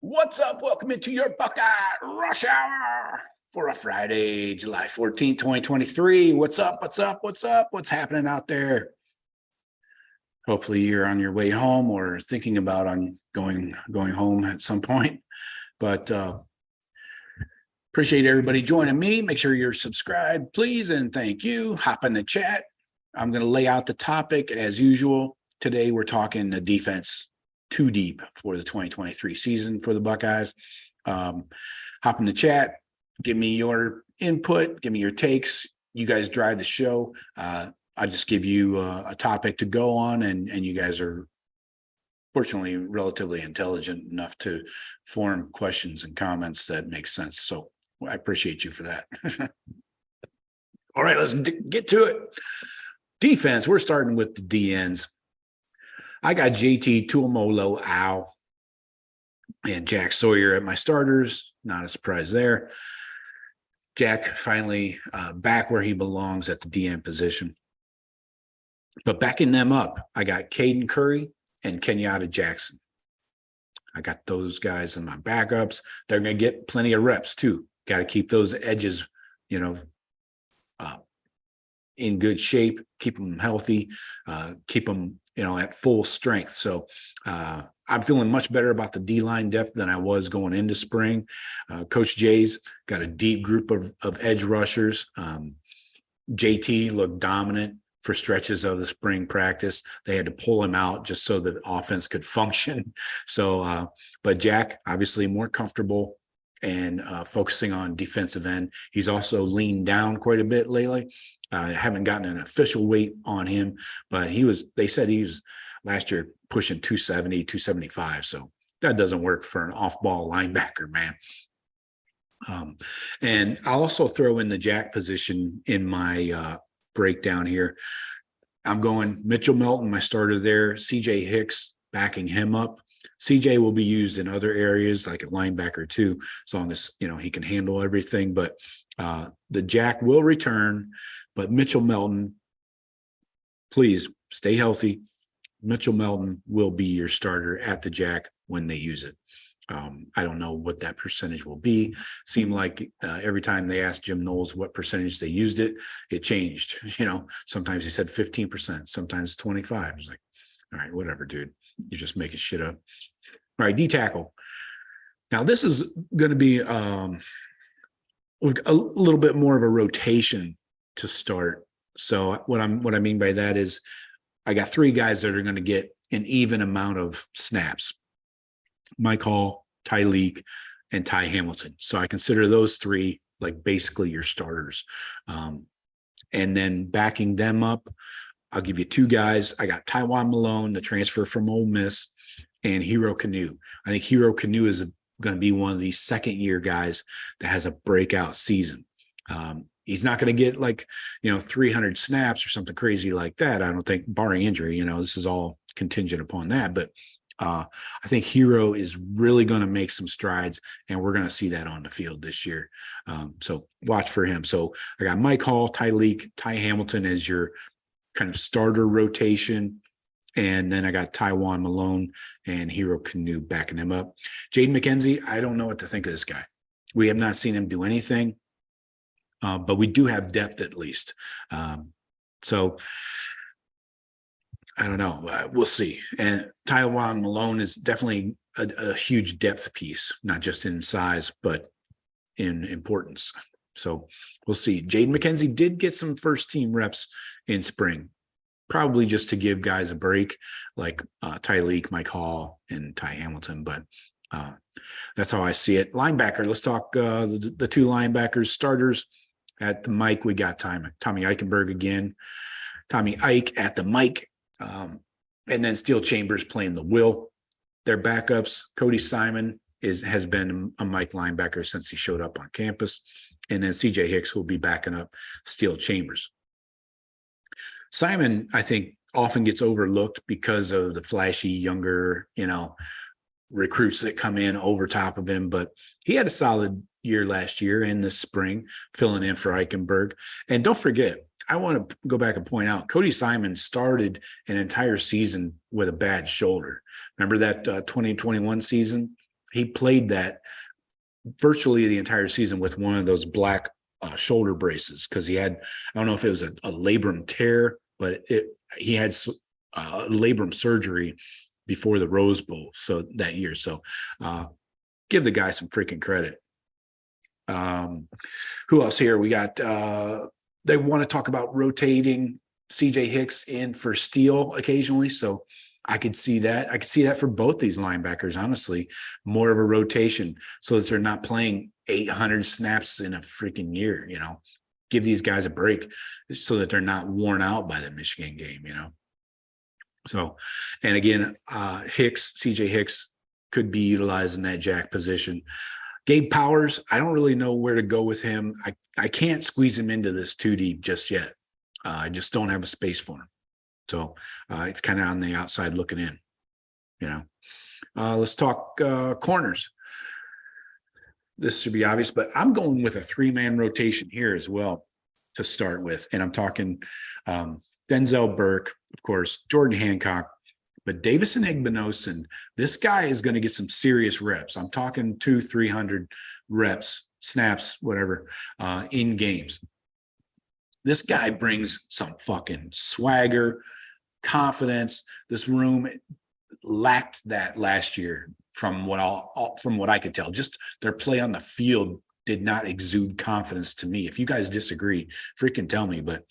What's up? Welcome into your Buckeye Rush Hour for a Friday, July 14th, 2023. What's up? What's up? What's up? What's happening out there? Hopefully you're on your way home or thinking about going home at some point. But appreciate everybody joining me. Make sure you're subscribed, please, and thank you. Hop in the chat. I'm going to lay out the topic as usual. Today we're talking the defense too deep for the 2023 season for the Buckeyes. Hop in the chat, give me your input, give me your takes. You guys drive the show. I just give you a topic to go on, and you guys are fortunately relatively intelligent enough to form questions and comments that make sense. So I appreciate you for that. All right, let's get to it. Defense, we're starting with the DNs. I got JT Tuamolo Ow and Jack Sawyer at my starters. Not a surprise there. Jack finally back where he belongs at the DN position. But backing them up, I got Caden Curry and Kenyatta Jackson. I got those guys in my backups. They're going to get plenty of reps too. Got to keep those edges, in good shape, keep them healthy, keep them, at full strength. So I'm feeling much better about the D-line depth than I was going into spring. Coach Jay's got a deep group of edge rushers. JT looked dominant for stretches of the spring practice. They had to pull him out just so the offense could function. So, but Jack, obviously more comfortable and focusing on defensive end. He's also leaned down quite a bit lately. Haven't gotten an official weight on him, but they said he was last year pushing 270, 275. So that doesn't work for an off-ball linebacker, man. And I'll also throw in the Jack position in my breakdown here. I'm going Mitchell Melton, my starter there, CJ Hicks backing him up. CJ will be used in other areas like a linebacker too, as long as, he can handle everything. But the Jack will return, but Mitchell Melton, please stay healthy. Mitchell Melton will be your starter at the Jack when they use it. I don't know what that percentage will be. Seemed like every time they asked Jim Knowles what percentage they used it, it changed. Sometimes he said 15%, sometimes 25%. It's like, all right, whatever, dude. You're just making shit up. All right, D tackle. Now this is going to be a little bit more of a rotation to start. So what I mean by that is I got three guys that are going to get an even amount of snaps. Mike Hall, Ty Leak, and Ty Hamilton. So I consider those three like basically your starters. And then backing them up, I'll give you two guys. I got Tywon Malone, the transfer from Ole Miss, and Hero Canoe. I think Hero Canoe is going to be one of these second-year guys that has a breakout season. He's not going to get 300 snaps or something crazy like that. I don't think, barring injury. This is all contingent upon that. But I think Hero is really going to make some strides, and we're going to see that on the field this year. So watch for him. So I got Mike Hall, Ty Leak, Ty Hamilton as your kind of starter rotation. And then I got Tywon Malone and Hero Canoe backing him up. Jaden McKenzie, I don't know what to think of this guy. We have not seen him do anything, but we do have depth at least. So I don't know. We'll see. And Tywon Malone is definitely a huge depth piece, not just in size, but in importance. So we'll see. Jaden McKenzie did get some first team reps in spring, probably just to give guys a break like Ty Leak, Mike Hall, and Ty Hamilton. But that's how I see it. Linebacker, let's talk the two linebackers, starters. At the mic, we got Tommy Eichenberg again. Tommy Ike at the mic. And then Steel Chambers playing the will. Their backups, Cody Simon has been a Mike linebacker since he showed up on campus. And then CJ Hicks will be backing up Steel Chambers. Simon, I think, often gets overlooked because of the flashy, younger, recruits that come in over top of him. But he had a solid year last year and this spring, filling in for Eichenberg. And don't forget, I want to go back and point out, Cody Simon started an entire season with a bad shoulder. Remember that 2021 season? He played that virtually the entire season with one of those black shoulder braces because he had, I don't know if it was a labrum tear, but he had labrum surgery before the Rose Bowl that year. So give the guy some freaking credit. Who else here? We got they want to talk about rotating CJ Hicks in for Steele occasionally. So I could see that. I could see that for both these linebackers, honestly, more of a rotation so that they're not playing 800 snaps in a freaking year, give these guys a break so that they're not worn out by the Michigan game, So, and again, CJ Hicks could be utilized in that jack position. Gabe Powers, I don't really know where to go with him. I can't squeeze him into this 2 deep just yet. I just don't have a space for him. So it's kind of on the outside looking in, Let's talk corners. This should be obvious, but I'm going with a 3-man rotation here as well to start with. And I'm talking Denzel Burke, of course, Jordan Hancock, but Davison Igbinosun, this guy is going to get some serious reps. I'm talking 200-300 reps, snaps, whatever, in games. This guy brings some fucking swagger, confidence. This room lacked that last year from what I could tell. Just their play on the field did not exude confidence to me. If you guys disagree, freaking tell me. But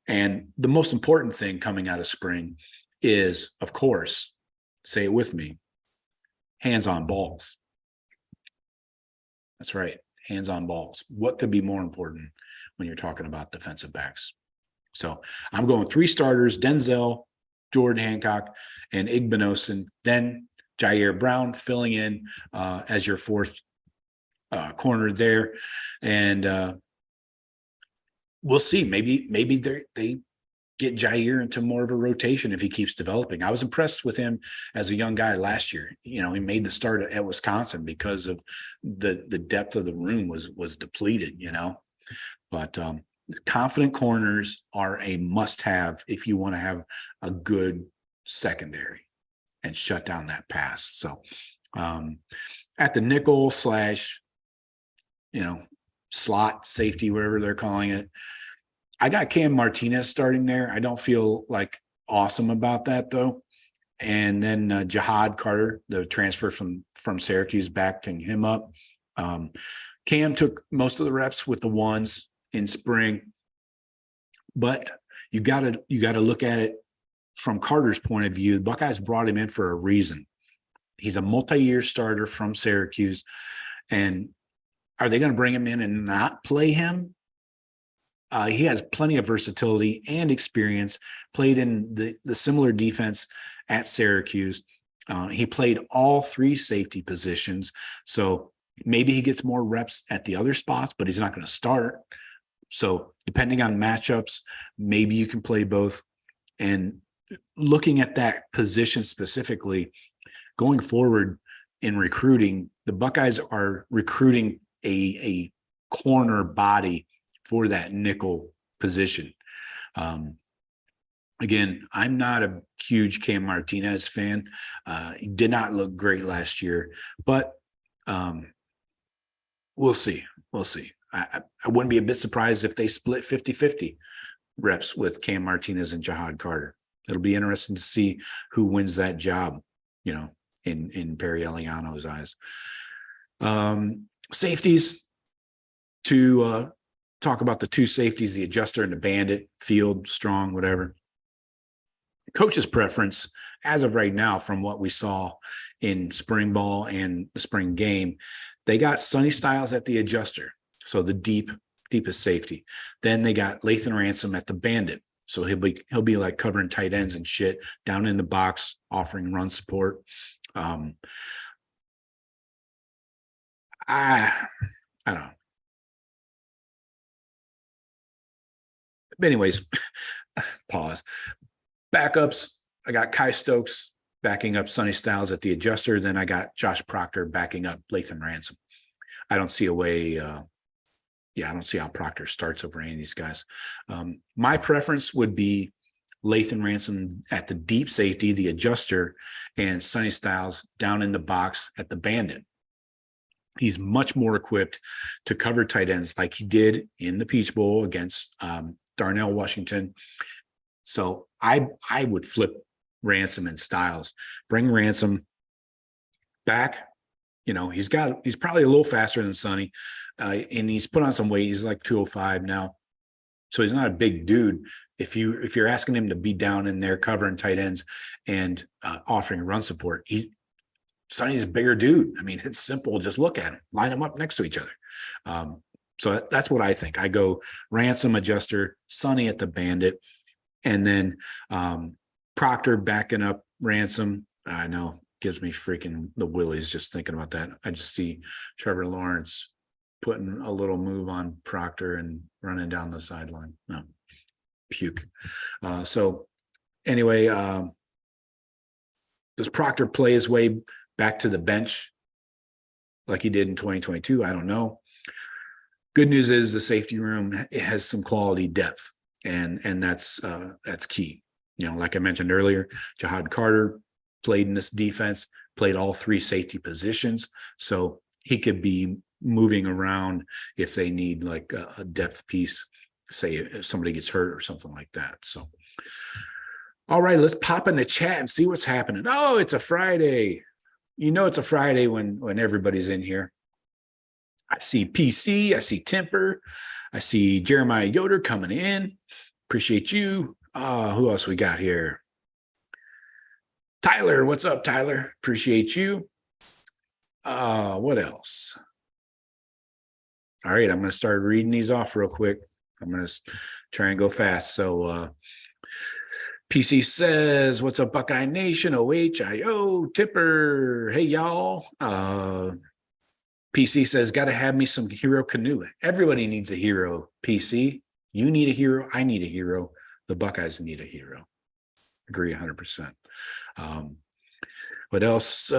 and the most important thing coming out of spring is, of course, say it with me, hands on balls. That's right, hands on balls. What could be more important when you're talking about defensive backs? So I'm going 3 starters: Denzel, Jordan Hancock, and Igbinosun. Then Jair Brown filling in as your 4th corner there. And we'll see. Maybe they get Jair into more of a rotation if he keeps developing. I was impressed with him as a young guy last year. He made the start at Wisconsin because of the depth of the room was depleted, But confident corners are a must-have if you want to have a good secondary and shut down that pass. So at the nickel / slot safety, whatever they're calling it, I got Cam Martinez starting there. I don't feel like awesome about that though. And then Jihad Carter, the transfer from Syracuse, backing him up. Cam took most of the reps with the ones in spring, but you gotta look at it from Carter's point of view. The Buckeyes brought him in for a reason. He's a multi-year starter from Syracuse, and are they going to bring him in and not play him? He has plenty of versatility and experience, played in the similar defense at Syracuse. He played all 3 safety positions. So maybe he gets more reps at the other spots, but he's not going to start. So depending on matchups, maybe you can play both. And looking at that position specifically, going forward in recruiting, the Buckeyes are recruiting a corner body for that nickel position. Again, I'm not a huge Cam Martinez fan. He did not look great last year, but we'll see. We'll see. I wouldn't be a bit surprised if they split 50-50 reps with Cam Martinez and Jihad Carter. It'll be interesting to see who wins that job, in Perry Eliano's eyes. Safeties, to talk about the 2 safeties, the adjuster and the bandit, Field, Strong, whatever. Coach's preference, as of right now, from what we saw in spring ball and the spring game, they got Sonny Styles at the adjuster, so the deepest safety. Then they got Lathan Ransom at the bandit, so he'll be like covering tight ends and shit down in the box, offering run support. I don't know. But anyways, pause. Backups, I got Kai Stokes backing up Sonny Styles at the adjuster. Then I got Josh Proctor backing up Lathan Ransom. I don't see a way. I don't see how Proctor starts over any of these guys. My preference would be Lathan Ransom at the deep safety, the adjuster, and Sonny Styles down in the box at the bandit. He's much more equipped to cover tight ends like he did in the Peach Bowl against Darnell Washington. So I would flip Ransom and Styles. Bring Ransom back. You know, he's probably a little faster than Sonny, and he's put on some weight. He's like 205 now. So he's not a big dude. If you're asking him to be down in there covering tight ends and offering run support, Sonny's a bigger dude. I mean, it's simple. Just look at him, line them up next to each other. So that's what I think. I go Ransom, adjuster, Sonny at the bandit, and then Proctor backing up Ransom. I know, gives me freaking the willies just thinking about that. I just see Trevor Lawrence putting a little move on Proctor and running down the sideline. No, puke. So anyway, does Proctor play his way back to the bench like he did in 2022? I don't know. Good news is the safety room, it has some quality depth, and that's key. You know, like I mentioned earlier, Jahad Carter played in this defense, played all three safety positions, so he could be moving around if they need like a depth piece, say if somebody gets hurt or something like that. So, all right, let's pop in the chat and see what's happening. Oh, it's a Friday. You know, it's a Friday when everybody's in here. I see PC, I see Temper, I see Jeremiah Yoder coming in. Appreciate you. Who else we got here? Tyler, what's up, Tyler? Appreciate you. What else? All right, I'm going to start reading these off real quick. I'm going to try and go fast. So PC says, what's up, Buckeye Nation? OHIO, Tipper. Hey, y'all. PC says, got to have me some hero canoe. Everybody needs a hero, PC. You need a hero. I need a hero. The Buckeyes need a hero. Agree 100%. What else?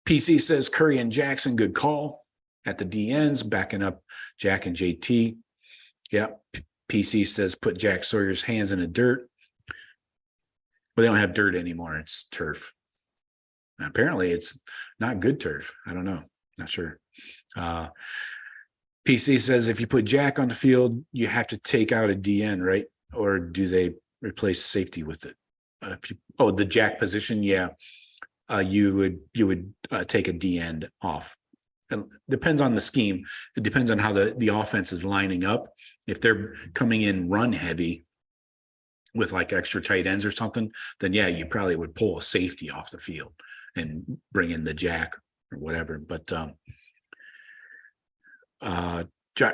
PC says, Curry and Jackson, good call. At the DNs, backing up Jack and JT. Yeah. PC says, put Jack Sawyer's hands in the dirt. But they don't have dirt anymore. It's turf. Apparently, it's not good turf. I don't know. Not sure. PC says, if you put Jack on the field, you have to take out a DN, right? Or do they replace safety with it? The Jack position, yeah. You would take a DN off. It depends on the scheme. It depends on how the offense is lining up. If they're coming in run heavy with like extra tight ends or something, then yeah, you probably would pull a safety off the field and bring in the Jack or whatever. But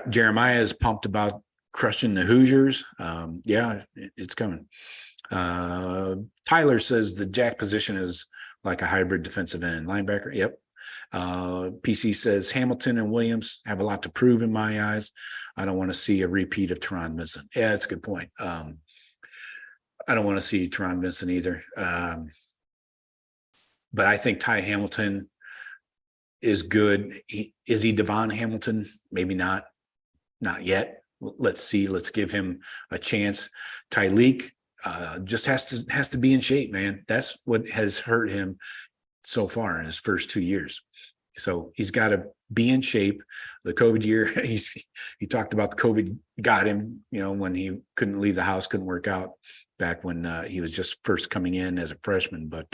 Jeremiah is pumped about crushing the Hoosiers. Yeah, it's coming. Tyler says the Jack position is like a hybrid defensive end and linebacker. Yep. PC says Hamilton and Williams have a lot to prove in my eyes. I don't want to see a repeat of Teron Vincent. Yeah, that's a good point. I don't want to see Teron Vincent either. But I think Ty Hamilton is good. Is he Devon Hamilton? Maybe not. Not yet. Let's see. Let's give him a chance. Tyleek just has to be in shape, man. That's what has hurt him so far in his first 2 years. So he's got to be in shape. The COVID year, he talked about the COVID got him, you know, when he couldn't leave the house, couldn't work out back when he was just first coming in as a freshman. But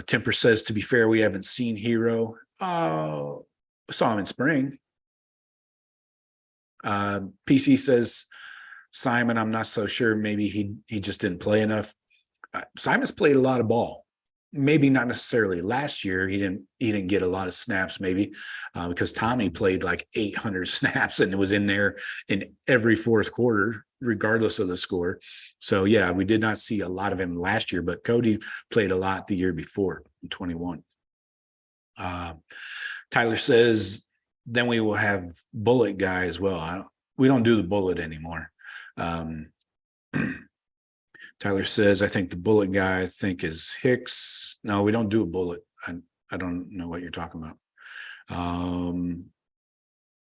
Temper says, to be fair, we haven't seen Hero. Saw him in spring. PC says, Simon, I'm not so sure. Maybe he just didn't play enough. Simon's played a lot of ball. Maybe not necessarily last year. He didn't get a lot of snaps, maybe because Tommy played like 800 snaps and was in there in every fourth quarter, regardless of the score. So yeah, we did not see a lot of him last year, but Cody played a lot the year before in 21. Tyler says, then we will have bullet guy as well. We don't do the bullet anymore. Tyler says, I think the bullet guy, is Hicks. No, we don't do a bullet. I don't know what you're talking about.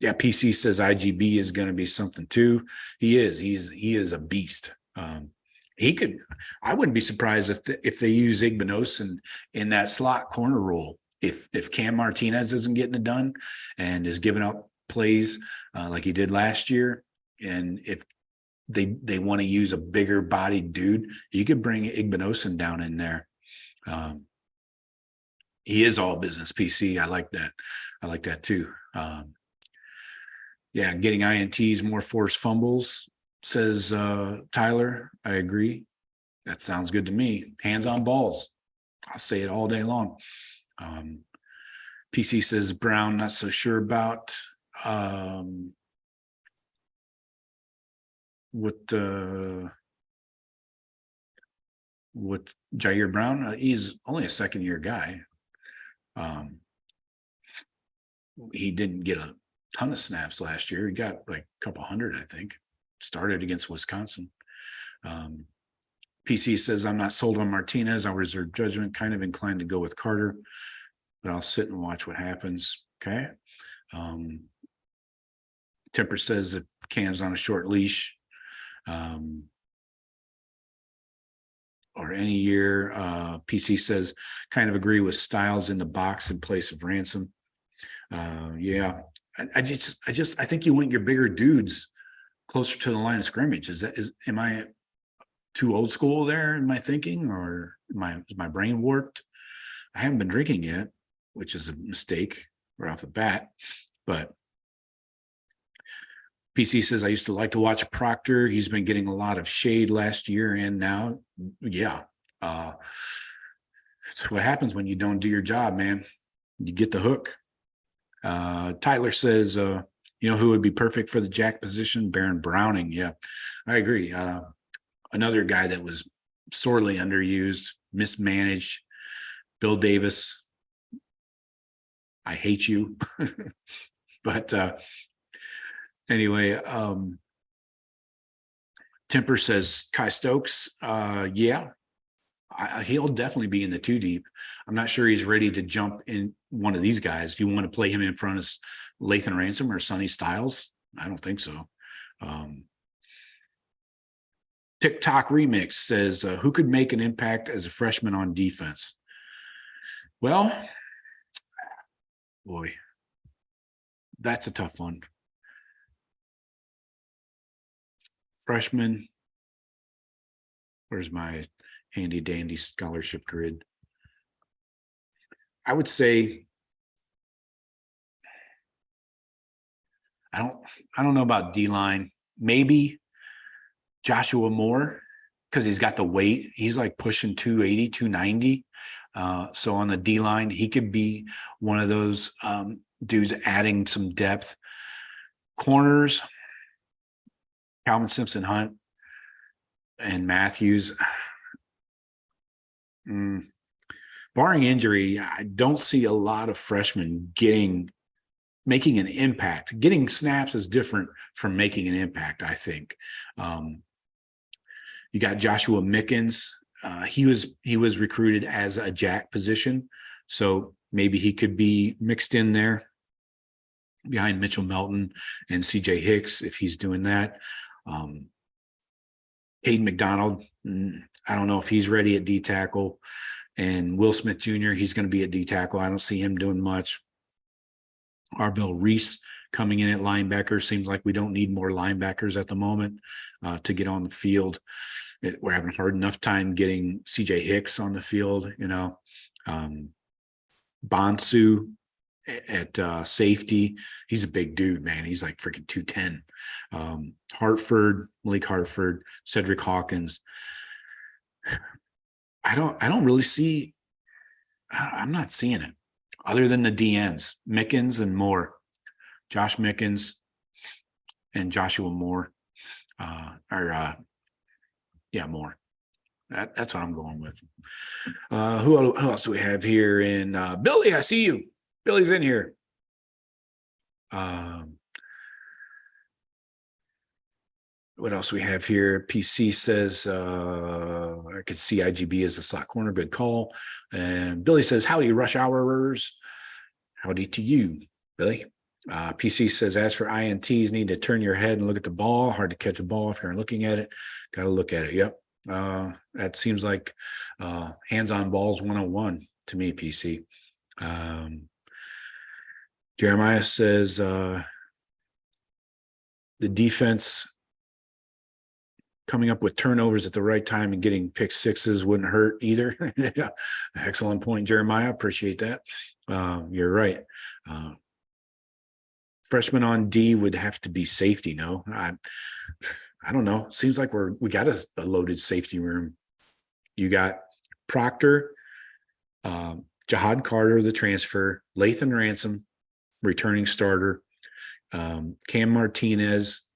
Yeah, PC says IGB is going to be something too. He is. He is a beast. He could. I wouldn't be surprised if they use Igbenogson in that slot corner role. If Cam Martinez isn't getting it done and is giving up plays like he did last year, and if they want to use a bigger bodied dude, you could bring Igbenogson down in there. He is all business, PC. I like that. I like that too. Yeah, getting INTs, more forced fumbles, says Tyler. I agree. That sounds good to me. Hands on balls. I'll say it all day long. PC says Brown, not so sure about. With Jair Brown, he's only a second-year guy. He didn't get a ton of snaps last year. He got like a couple hundred, I think. Started against Wisconsin. PC says, I'm not sold on Martinez. I'll reserve judgment. Kind of inclined to go with Carter, but I'll sit and watch what happens. Okay. Temper says that Cam's on a short leash. Or any year. PC says, kind of agree with Styles in the box in place of Ransom. Yeah. I think you want your bigger dudes closer to the line of scrimmage. Am I too old school there in my thinking, or is my brain warped? I haven't been drinking yet, which is a mistake right off the bat. But PC says, I used to like to watch Proctor. He's been getting a lot of shade last year and now. Yeah. That's what happens when you don't do your job, man. You get the hook. Tyler says, you know who would be perfect for the jack position? Baron Browning. Yeah, I agree. Another guy that was sorely underused, mismanaged. Bill Davis. I hate you. But anyway, Temper says Kai Stokes. Yeah, he'll definitely be in the 2 deep. I'm not sure he's ready to jump in one of these guys. Do you want to play him in front of Lathan Ransom or Sonny Styles? I don't think so. TikTok Remix says, who could make an impact as a freshman on defense? Well, boy, that's a tough one. Freshman. Where's my handy dandy scholarship grid? I would say, I don't know about D-line. Maybe Joshua Moore, because he's got the weight. He's like pushing 280, 290. So on the D-line, he could be one of those dudes adding some depth. Corners, Calvin Simpson Hunt and Matthews. Barring injury, I don't see a lot of freshmen making an impact. Getting snaps is different from making an impact, I think. You got Joshua Mickens. He was recruited as a jack position, so maybe he could be mixed in there behind Mitchell Melton and CJ Hicks if he's doing that. Caden McDonald, I don't know if he's ready at D tackle. And Will Smith Jr., he's going to be at D tackle. I don't see him doing much. Arvell Reese coming in at linebacker. Seems like we don't need more linebackers at the moment to get on the field. We're having a hard enough time getting CJ Hicks on the field, you know. Bonsu at safety. He's a big dude, man. He's like freaking 210. Hartford, Malik Hartford, Cedric Hawkins. I don't really see. I'm not seeing it other than the DNs, Mickens and Moore, Josh Mickens and Joshua Moore, Moore. That's what I'm going with. Who else do we have here? And Billy, I see you. Billy's in here. What else we have here? PC says, I could see IGB as a slot corner. Good call. And Billy says, howdy, rush hourers. Howdy to you, Billy. PC says, as for INTs, need to turn your head and look at the ball. Hard to catch a ball if you're looking at it. Got to look at it. Yep. That seems like hands-on balls 101 to me, PC. Jeremiah says the defense coming up with turnovers at the right time and getting pick sixes wouldn't hurt either. Yeah. Excellent point, Jeremiah. Appreciate that. You're right. Freshman on D would have to be safety. No, I don't know. Seems like we got a loaded safety room. You got Proctor, Jahad Carter, the transfer, Lathan Ransom, returning starter, Cam Martinez,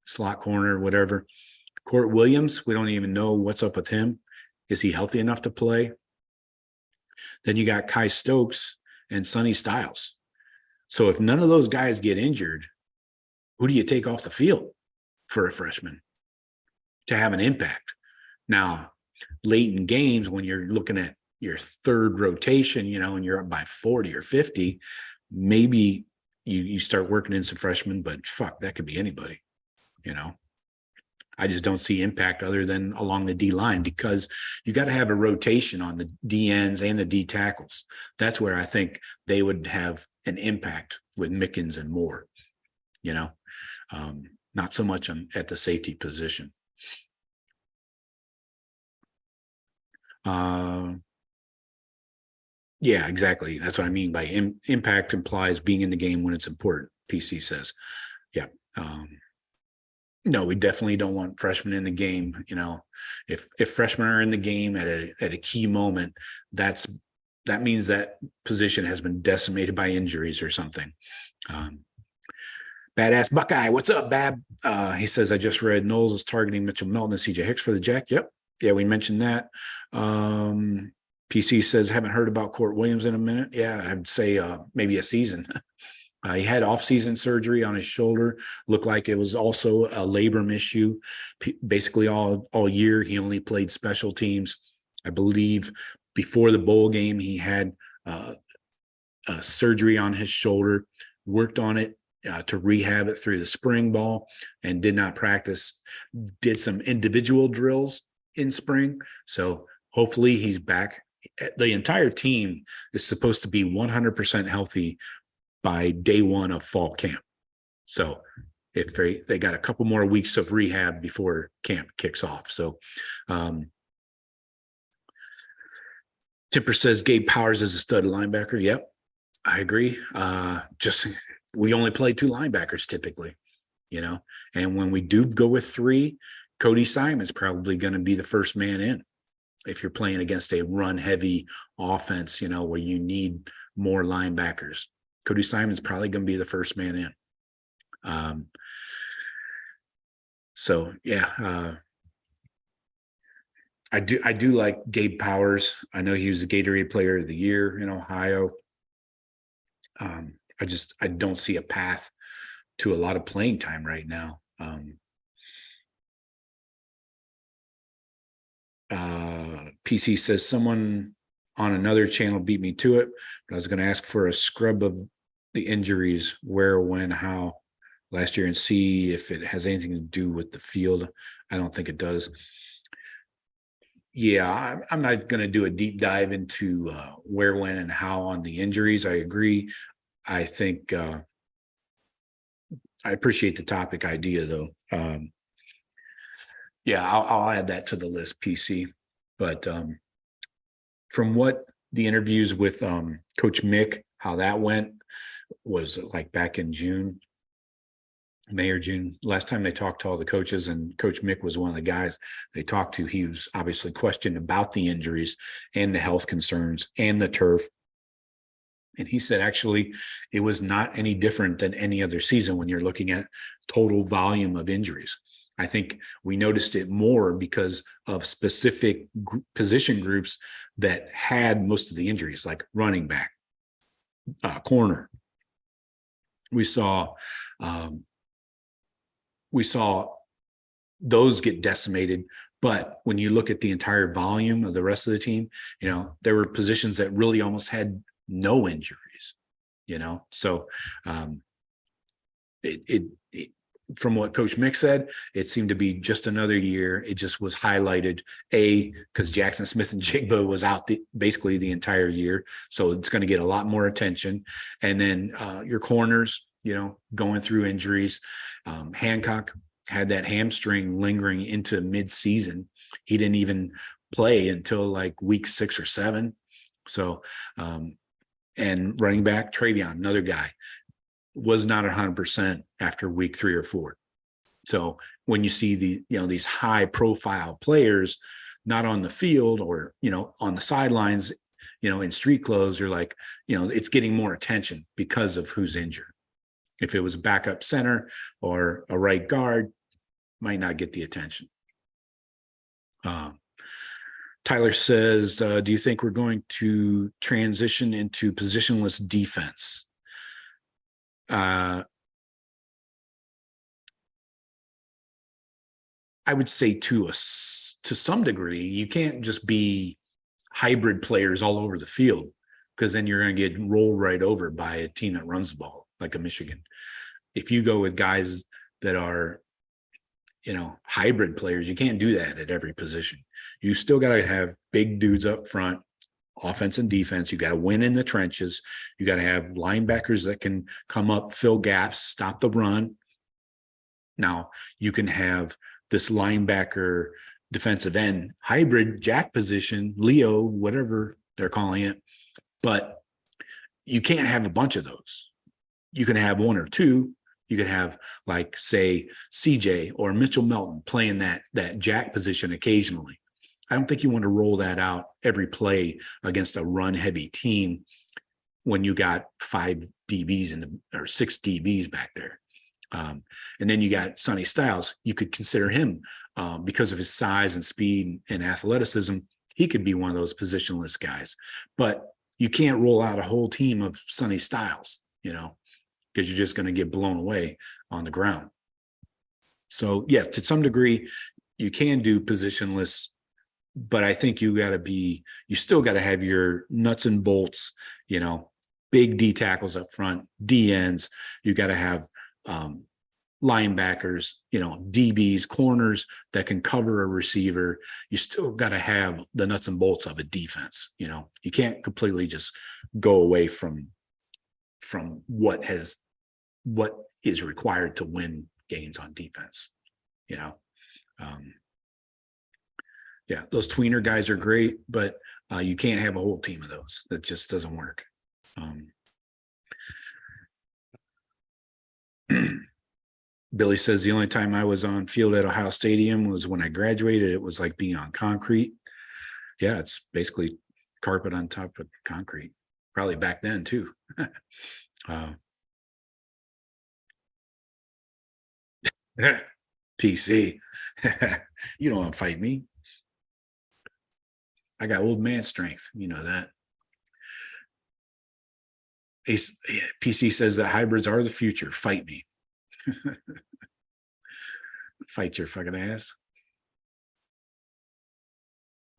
slot corner, whatever. Court Williams, we don't even know what's up with him. Is he healthy enough to play? Then you got Kai Stokes and Sonny Styles. So if none of those guys get injured, who do you take off the field for a freshman to have an impact? Now, late in games, when you're looking at your third rotation, and you're up by 40 or 50, maybe you start working in some freshmen, but fuck, that could be anybody. I just don't see impact other than along the D line, because you got to have a rotation on the D ends and the D tackles. That's where I think they would have an impact with Mickens and Moore, not so much at the safety position. Yeah, exactly. That's what I mean by impact implies being in the game when it's important, PC says. Yeah. No, we definitely don't want freshmen in the game. If freshmen are in the game at a key moment, that means that position has been decimated by injuries or something. Badass Buckeye, what's up, Bab? He says, I just read Knowles is targeting Mitchell Melton and CJ Hicks for the Jack. Yep. Yeah, we mentioned that. PC says, haven't heard about Court Williams in a minute. Yeah, I'd say maybe a season. He had off-season surgery on his shoulder. Looked like it was also a labrum issue. Basically all year, he only played special teams. I believe before the bowl game, he had a surgery on his shoulder, worked on it to rehab it through the spring ball, and did not practice. Did some individual drills in spring. So hopefully he's back. The entire team is supposed to be 100% healthy by day one of fall camp. So if they got a couple more weeks of rehab before camp kicks off. So Tipper says Gabe Powers is a stud linebacker. Yep, I agree. We only play two linebackers typically, and when we do go with three, Cody Simon's probably going to be the first man in. If you're playing against a run heavy offense, where you need more linebackers, Cody Simon's probably going to be the first man in. So yeah, I do like Gabe Powers. I know he was the Gatorade Player of the Year in Ohio. I don't see a path to a lot of playing time right now. PC says someone on another channel beat me to it, but I was going to ask for a scrub of the injuries, where, when, how last year, and see if it has anything to do with the field. I don't think it does. Yeah, I'm not going to do a deep dive into where, when, and how on the injuries. I agree. I think I appreciate the topic idea, though. Yeah, I'll add that to the list, PC. But from what the interviews with Coach Mick, how that went was like back in May or June. Last time they talked to all the coaches, and Coach Mick was one of the guys they talked to. He was obviously questioned about the injuries and the health concerns and the turf. And he said, actually, it was not any different than any other season when you're looking at total volume of injuries. I think we noticed it more because of specific position groups that had most of the injuries, like running back, corner. We saw those get decimated. But when you look at the entire volume of the rest of the team, there were positions that really almost had no injuries. So it from what Coach Mick said, it seemed to be just another year. It just was highlighted, because Jackson Smith and Jigba was out basically the entire year. So it's going to get a lot more attention. And then your corners, going through injuries. Hancock had that hamstring lingering into mid-season. He didn't even play until like week 6 or 7. So, and running back Travion, another guy, was not 100% after week 3 or 4. So when you see these high profile players not on the field or, on the sidelines, in street clothes, you're like, it's getting more attention because of who's injured. If it was a backup center or a right guard, might not get the attention. Tyler says, do you think we're going to transition into positionless defense? I would say to some degree. You can't just be hybrid players all over the field, because then you're going to get rolled right over by a team that runs the ball, like a Michigan. If you go with guys that are, hybrid players, you can't do that at every position. You still got to have big dudes up front, offense and defense. You got to win in the trenches. You got to have linebackers that can come up, fill gaps, stop the run. Now you can have this linebacker defensive end hybrid jack position, Leo, whatever they're calling it, but you can't have a bunch of those. You can have 1 or 2. You could have, like, say, CJ or Mitchell Melton playing that jack position occasionally. I don't think you want to roll that out every play against a run-heavy team when you got 5 DBs or 6 DBs back there. And then you got Sonny Styles. You could consider him, because of his size and speed and athleticism, he could be one of those positionless guys. But you can't roll out a whole team of Sonny Styles, because you're just going to get blown away on the ground. So, yeah, to some degree, you can do positionless, but I think you still got to have your nuts and bolts, big D tackles up front, D ends. You got to have linebackers, DBs, corners that can cover a receiver. You still got to have the nuts and bolts of a defense. You can't completely just go away from what is required to win games on defense. Yeah, those tweener guys are great, but you can't have a whole team of those. That just doesn't work. Billy says the only time I was on field at Ohio Stadium was when I graduated. It was like being on concrete. Yeah, it's basically carpet on top of concrete. Probably back then too. PC, you don't want to fight me. I got old man strength. You know that. PC says that hybrids are the future. Fight me. Fight your fucking ass.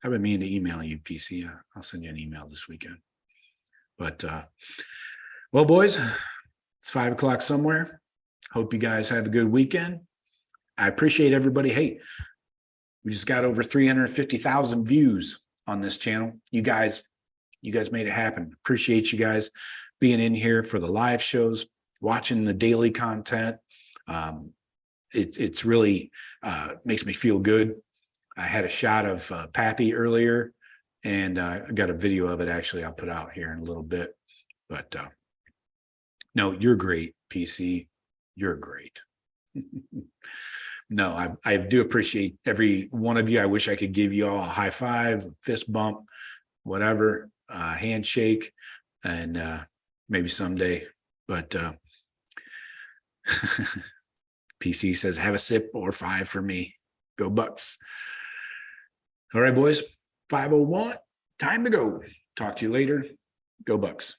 I've been meaning to email you, PC. I'll send you an email this weekend. But, well, boys, it's 5 o'clock somewhere. Hope you guys have a good weekend. I appreciate everybody. Hey, we just got over 350,000 views on this channel. You guys made it happen. Appreciate you guys being in here for the live shows, watching the daily content. It's really makes me feel good. I had a shot of Pappy earlier, and I got a video of it. Actually, I'll put out here in a little bit. But no, you're great, PC. You're great. No, I do appreciate every one of you. I wish I could give you all a high five, fist bump, whatever, handshake, and maybe someday. But PC says, have a sip or 5 for me. Go Bucks. All right, boys, 5:01, time to go. Talk to you later. Go Bucks.